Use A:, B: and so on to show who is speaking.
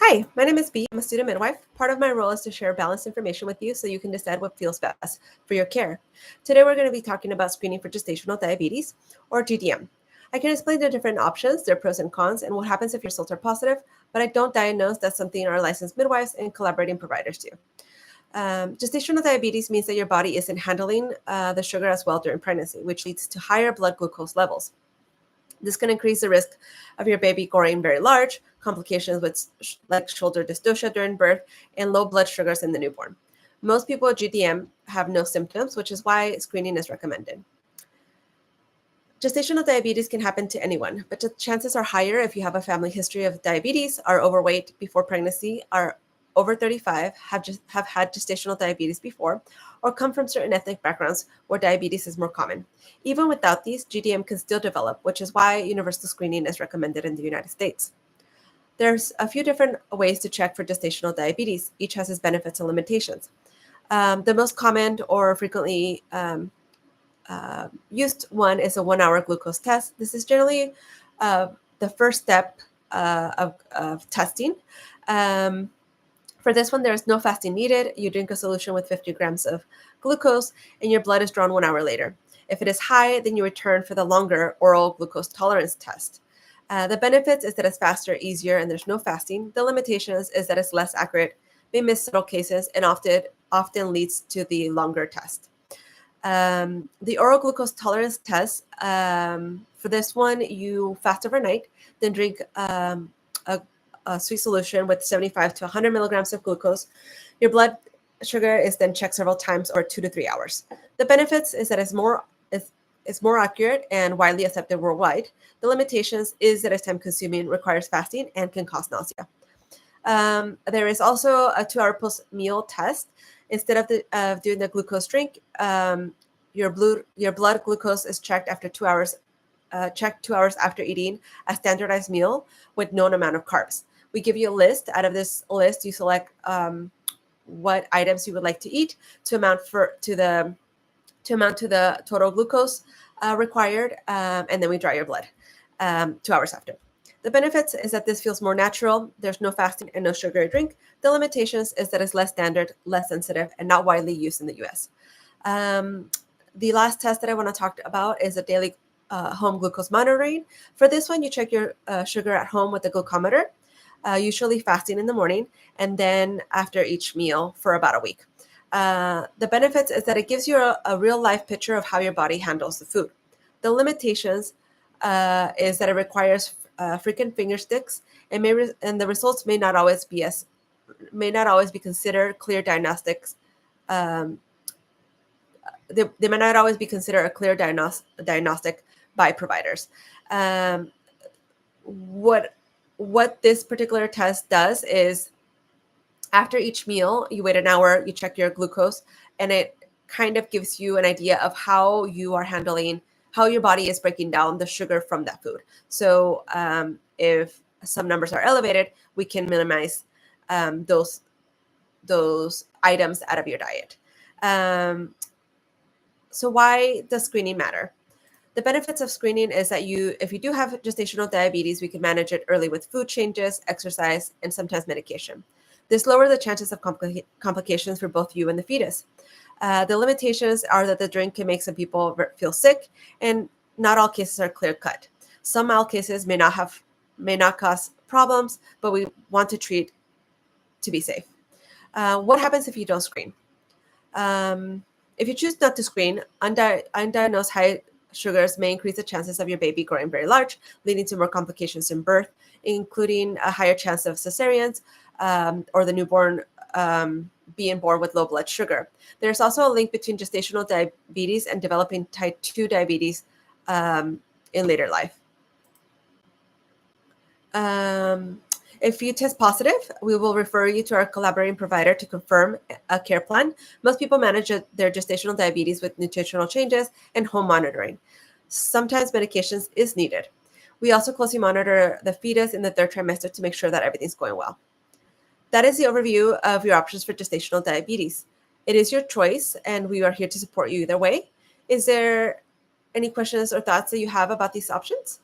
A: Hi, my name is B. I'm a student midwife. Part of my role is to share balanced information with you so you can decide what feels best for your care. Today, we're going to be talking about screening for gestational diabetes, or GDM. I can explain the different options, their pros and cons, and what happens if your results are positive, but I don't diagnose. That's something our licensed midwives and collaborating providers do. Gestational diabetes means that your body isn't handling the sugar as well during pregnancy, which leads to higher blood glucose levels. This can increase the risk of your baby growing very large, complications with like shoulder dystocia during birth, and low blood sugars in the newborn. Most people with GDM have no symptoms, which is why screening is recommended. Gestational diabetes can happen to anyone, but the chances are higher if you have a family history of diabetes, are overweight before pregnancy, are over 35, have had gestational diabetes before, or come from certain ethnic backgrounds where diabetes is more common. Even without these, GDM can still develop, which is why universal screening is recommended in the United States. There's a few different ways to check for gestational diabetes. Each has its benefits and limitations. The most common or frequently used one is a 1 hour glucose test. This is generally the first step of testing. For this one, there's no fasting needed. You drink a solution with 50 grams of glucose, and your blood is drawn 1 hour later. If it is high, then you return for the longer oral glucose tolerance test. The benefits is that it's faster, easier, and there's no fasting. The limitations is that it's less accurate, may miss subtle cases, and often leads to the longer test. The oral glucose tolerance test, for this one, you fast overnight, then drink a sweet solution with 75 to 100 milligrams of glucose. Your blood sugar is then checked several times over 2 to 3 hours. The benefits is that it's more accurate and widely accepted worldwide. The limitations is that it's time consuming, requires fasting, and can cause nausea. There is also a 2 hour post-meal test. Instead of doing the glucose drink, your blood glucose is checked after 2 hours. Checked 2 hours after eating a standardized meal with known amount of carbs. We give you a list. Out of this list, you select what items you would like to eat to amount to the total glucose required, and then we draw your blood 2 hours after. The benefits is that this feels more natural. There's no fasting and no sugary drink. The limitations is that it's less standard, less sensitive, and not widely used in the U.S. The last test that I want to talk about is a daily home glucose monitoring. For this one, you check your sugar at home with the glucometer, usually fasting in the morning, and then after each meal for about a week. The benefits is that it gives you a real life picture of how your body handles the food. The limitations is that it requires frequent finger sticks, and the results may not always be considered clear diagnostics. They may not always be considered a clear diagnostic by providers. What this particular test does is, after each meal, you wait an hour, you check your glucose, and it kind of gives you an idea of how you are handling, how your body is breaking down the sugar from that food. So if some numbers are elevated, we can minimize those items out of your diet. So why does screening matter? The benefits of screening is that if you do have gestational diabetes, we can manage it early with food changes, exercise, and sometimes medication. This lowers the chances of complications for both you and the fetus. The limitations are that the drink can make some people feel sick, and not all cases are clear-cut. Some mild cases may not cause problems, but we want to treat to be safe. What happens if you don't screen? If you choose not to screen, undiagnosed high sugars may increase the chances of your baby growing very large, leading to more complications in birth, including a higher chance of cesareans or the newborn being born with low blood sugar. There's also a link between gestational diabetes and developing type 2 diabetes in later life. If you test positive, we will refer you to our collaborating provider to confirm a care plan. Most people manage their gestational diabetes with nutritional changes and home monitoring. Sometimes medications is needed. We also closely monitor the fetus in the 3rd trimester to make sure that everything's going well. That is the overview of your options for gestational diabetes. It is your choice, and we are here to support you either way. Is there any questions or thoughts that you have about these options?